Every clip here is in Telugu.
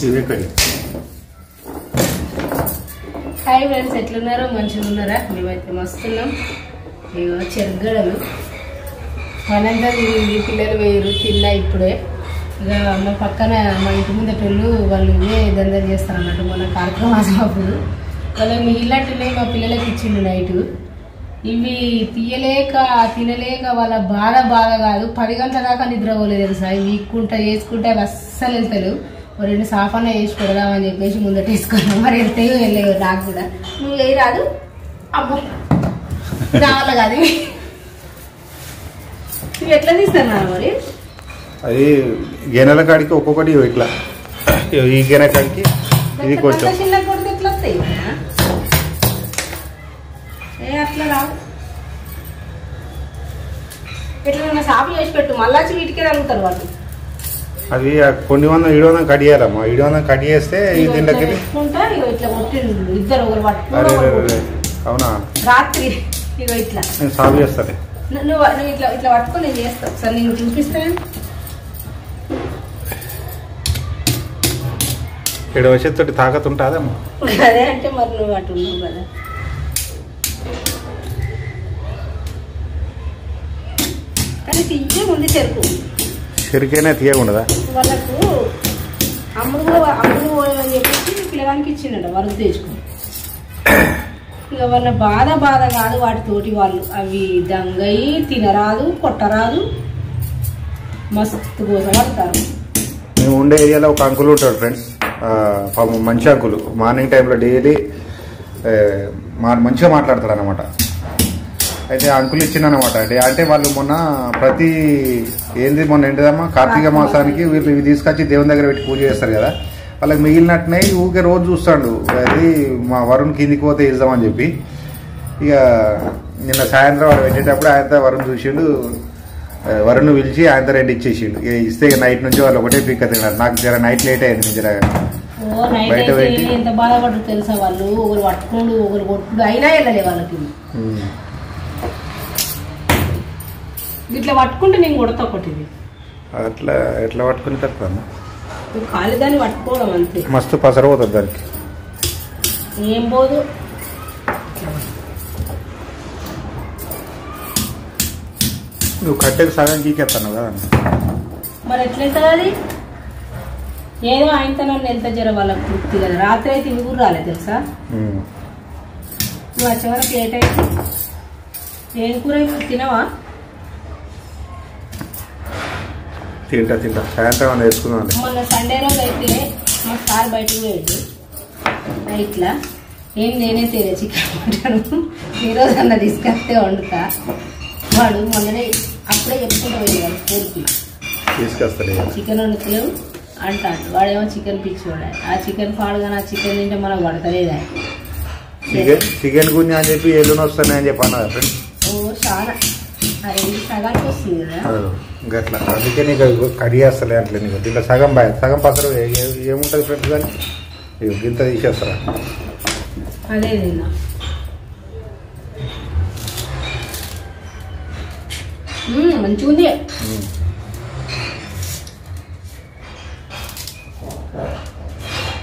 హాయ్ ఫ్రెండ్స్, ఎట్లున్నారో మంచిగా ఉన్నారా? మేమైతే మస్తున్నాం. ఇగో చెరగడలు మనంతా పిల్లలు వేయరు తిన్నా ఇప్పుడే. ఇక మా పక్కన మా ఇంటి ముందటోళ్ళు వాళ్ళు ఇవే దందా చేస్తారు అన్నట్టు. మన కార్యక్రమం అప్పుడు వాళ్ళకి మిగిలినట్టున్నాయి మా పిల్లలకి ఇచ్చిండు నైటు. ఇవి తీయలేక తినలేక వాళ్ళ బాధ కాదు, 10 గంటల దాకా నిద్రపోలేదు తెలుసా. ఇవి వీక్కుంటా చేసుకుంటే అవి అస్సలు వెళ్తారు. 2 సాఫానా వేసి పెడదామని చెప్పేసి ముందట వేసుకున్నాం. మరి వెళ్తాయో వెళ్ళేవో నాకు కూడా. నువ్వు వేయి రాదు అబ్బో రావాల కాదు. ఇవి ఎట్లా తీస్తాను మరి? అది గెనెల కాడికి ఒక్కొక్కటి ఇట్లా, ఈ గెనె కాడికి ఇది కొంచెం చిన్న కొడితే ఎట్లా వస్తాయి? అట్లా రావు. ఎట్లా సాపు చేసి పెట్టు, మళ్ళా వీటికే తగ్గుతారు వాళ్ళు. అవి కొన్ని 700 కట్ చేయాలమ్మా. 700 కట్ చేస్తే ఈ దీంట్లోకి ఇట్లా కొట్టిండు ఇద్దరు, ఒకరు అవునా? రాత్రి ఇగో ఇట్లా నేను సాగు చేస్తాను. నువ్వు ఇట్లా ఇట్లా పట్టుకొని నేను చేస్తావు. సరే నేను చూపిస్తాను. 7 వచ్చేతోటి తాకత్ ఉంటుందమ్మా. అదే అంటే మరి నువ్వు అటు ఉన్నావు కదా. కానీ తీయ ముందు చెరుకైనా తీయకుండదా? వాళ్ళకు అమ్ముడు అని చెప్పేసి పిల్లగానికి ఇచ్చిండట వరకు తెచ్చుకుని. ఇక వాళ్ళ బాధ కాదు వాటితోటి. వాళ్ళు అవి దంగయి తినరాదు, కొట్టరాదు, మస్తు కోసం పడతారు. మేము ఉండే ఏరియాలో ఒక అంకుల్ ఉంటాడు ఫ్రెండ్స్, మంచి అంకుల్. మార్నింగ్ టైంలో డైలీ మంచిగా మాట్లాడతాడు అనమాట. అయితే అంకుల్ ఇచ్చిందనమాట. అంటే వాళ్ళు మొన్న మొన్న ఏంటిదమ్మా కార్తీక మాసానికి వీళ్ళు ఇవి తీసుకొచ్చి దేవుని దగ్గర పెట్టి పూజ చేస్తారు కదా. వాళ్ళకి మిగిలినట్టునే ఊకే రోజు చూస్తాడు. అది మా వరుణ్ కిందికి పోతే ఇద్దామని చెప్పి. ఇక నిన్న సాయంత్రం వాడు పెట్టేటప్పుడు ఆయనతో వరుణ్ చూసిండు. వరుణ్ పిలిచి ఆయనతో 2 ఇచ్చేసిండు. ఇస్తే నైట్ నుంచి వాళ్ళు ఒకటే పిక్క తిన్నారు. నాకు జర నైట్ లేట్ అయింది. జర బయట పెట్టి ఎంత బాధపడ్డారు తెలుసా వాళ్ళు. ఒకరు పట్టుకోండు, ఒకరు కొట్టుడు అయినా వెళ్ళలే వాళ్ళకి. ఇట్లా పట్టుకుంటే నేను కొడతా ఒకటి. అట్లా ఎట్లా పట్టుకుని తక్కువ ఖాళీ దాన్ని పట్టుకోవడం అంతే. మస్తు పసర పోతుంది దానికి. ఏం పోదు. నువ్వు కట్టెకి సగం గీకెత్తాను కదా. మరి ఎట్లయితుంది అది? ఏదో ఆయనతనం ఎంత జర వాళ్ళకి తృప్తి కదా. రాత్రి అయితే ఇవి కూడా రాలేదు తెలుసా. నువ్వు వచ్చే వరకు లేట్ అయితే ఏం కూర తినవా? తింటా సాయంత్రం వేసుకుందాం. మొన్న సండే రోజు అయితే మా సార్ బయటకు పోయాడు నైట్లా. నేనే తేలే చికెన్ మటన్. ఈరోజు అన్న తీసుకొస్తే వండుతా. వాడు మొన్ననే అప్పుడే చెప్పుకుంటూ పోయేవాడు స్కూల్కి. తీసుకొస్తాడు చికెన్ వండుతలేవు అంటాడు. వాడేమో చికెన్ పిచ్చి వాడు. ఆ చికెన్ పాడుగా నా చికెన్ తింటే మనకు పడతలేదా? చికెన్ గురించి అని చెప్పి ఎల్లుని వస్తానని చెప్పి అన్నారు ఫ్రెండ్స్. ఓ చాలా అది సగానికి వస్తుంది కదా. గట్లా అందుకే నీకు కడి చేస్తలే అట్లే. నీకు దీంట్లో సగం పసరు ఏముంటుంది ఫ్రెండ్స్. కానీ గింత తీసేస్తారా? అదే తిన్నా. మంచిగా ఉంది.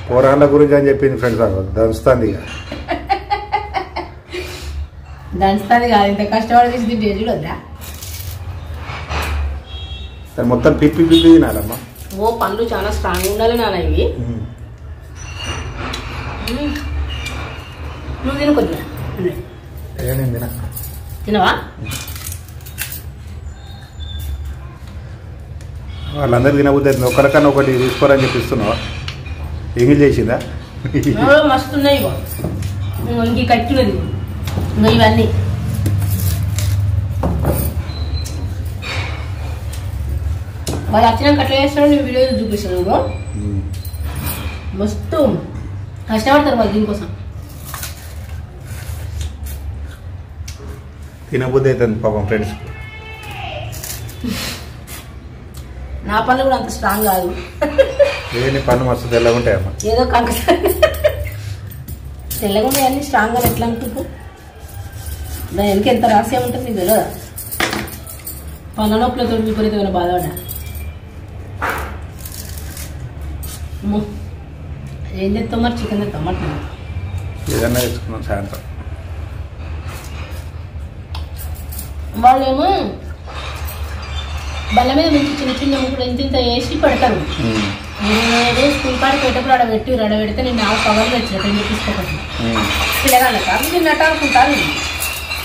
పోరాళ్ళ గురించి అని చెప్పింది ఫ్రెండ్స్. దంచుతుంది ఇక. దంచుతుంది కాదు, ఇంత కష్టపడి తీసి తింటే చూడొద్దా? మొత్తం పిప్పి తినాలమ్మా. ఓ పండ్లు చాలా స్ట్రాంగ్ ఉండాలి నాన్న ఇవి. నువ్వు తిన కొద్దిగా తినవా? వాళ్ళందరూ తినబుద్ది అవుతుంది. ఒకరికన్నా ఒకటి తీసుకోరని చెప్పిస్తున్నావా? ఏమి చేసిందా? మస్తున్నాయి ఇంక కట్టినది ఇవన్నీ. వాళ్ళు వచ్చినాక అట్లా చేస్తాడు. నేను వీడియో చూపిస్తాను. మస్తు కష్టపడతారు వాళ్ళు దీనికోసం. తినబుద్ధి అవుతుంది పాపం ఫ్రెండ్స్. నా పనులు కూడా అంత స్ట్రాంగ్ కాదు. ఏమి పన్ను మస్తు తెల్లగా ఉంటాయమ్మా. ఏదో కంక తెల్లగా ఉంటాయి అన్ని స్ట్రాంగ్ గా ఎట్లా అనుకుంటూ. దాని వెనక ఎంత రహస్యం ఉంటుంది నీకు తెలియదా? పళ్ళ నొప్పులతో విపరీతమైన బాధపడ్డా. ఏం చేస్తాం మరి? చికెన్ తెస్తాం, మటన్ ఏదన్నా తెచ్చుకున్నాం సాయంత్రం. వాళ్ళేమో బల్ల మీద మంచి చిన్న చిన్న ముక్కలు ఇంత వేసి పెడతారు. నేను స్కూల్ కాడ పెట్టేప్పుడు ఆడ పెడితే నేను 4 కవర్లు వచ్చిన 10 రూపీస్ ఒకటి. పిల్లగాళ్ళ కాదు తిన్నట్టు అనుకుంటారు,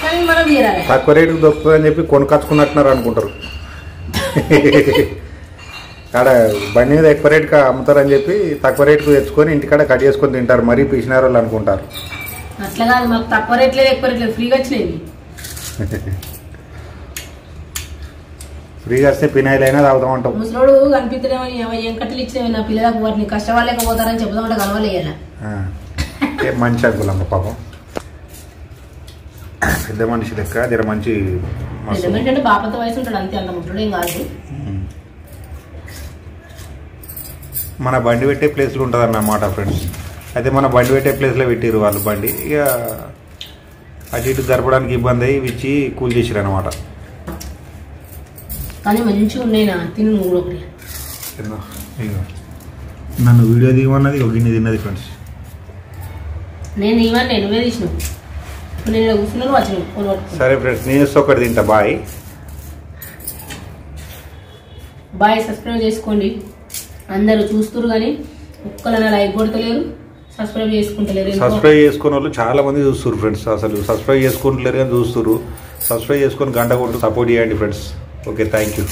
కానీ మనం తీరాలి. తక్కువ రేటుకు దొరుకుతుందని చెప్పి కొనుకొచ్చుకున్నట్టున్నారు అనుకుంటారు. ఆడ బండి మీద ఎక్కువ రేటుగా అమ్ముతారని చెప్పి తక్కువ రేటుకు తెచ్చుకొని ఇంటికాడ కట్ చేసుకొని తింటారు. మరీ పిసినారు వాళ్ళు అనుకుంటారు. అట్లా కాదు, మాకు తక్కువ రేట్లేదు ఎక్కువ రేట్లేదు, ఫ్రీగా వచ్చినాయి. ఫ్రీగా వస్తే పినాయిల్ అయినా తాగుతాం అంటాం. ముసలోడు కనిపిస్తలేమని ఏం కట్టలు ఇచ్చినవి నా పిల్లలకు వాటిని కష్టపడలేకపోతారని చెప్తామంటే కలవలేయాల. మంచి అనుకులమ్మ పాపం, పెద్ద మనిషి లెక్క జర మంచి అంటే బాపత వయసు ఉంటాడు అంతే, అంత ముసలోడు ఏం కాదు. మన బండి పెట్టే ప్లేస్లో ఉంటుంది అన్నమాట ఫ్రెండ్స్. అయితే మన బండి పెట్టే ప్లేస్లో పెట్టిరు వాళ్ళు బండి. ఇక అటు ఇటు జరపడానికి ఇబ్బంది అయ్యి ఇచ్చి కూల్ చేసిరు అనమాట. కానీ మంచిగా ఉన్నాయి నా తిని కూడా ఒకటి. నన్ను వీడియో దిగమన్నది ఒక గిన్నె తిన్నది ఫ్రెండ్స్. నేను ఇవన్నీ నువ్వే తీసినావు, నేను కూర్చున్నాను వచ్చిన. సరే ఫ్రెండ్స్, నేను ఒకటి తింటా. Bye bye. సబ్స్క్రైబ్ చేసుకోండి. అందరూ చూస్తున్నారు కానీ ఒక్కలన్నా లైక్ కొడతలేరు, సబ్స్క్రైబ్ చేసుకుంటలేరు. సబ్స్క్రైబ్ చేసుకున్న వాళ్ళు చాలా మంది చూస్తారు ఫ్రెండ్స్. అసలు సబ్స్క్రైబ్ చేసుకుంటలేరు కానీ చూస్తారు. సబ్స్క్రైబ్ చేసుకొని గంట కొట్టు సపోర్ట్ చేయండి ఫ్రెండ్స్. Okay, thank you.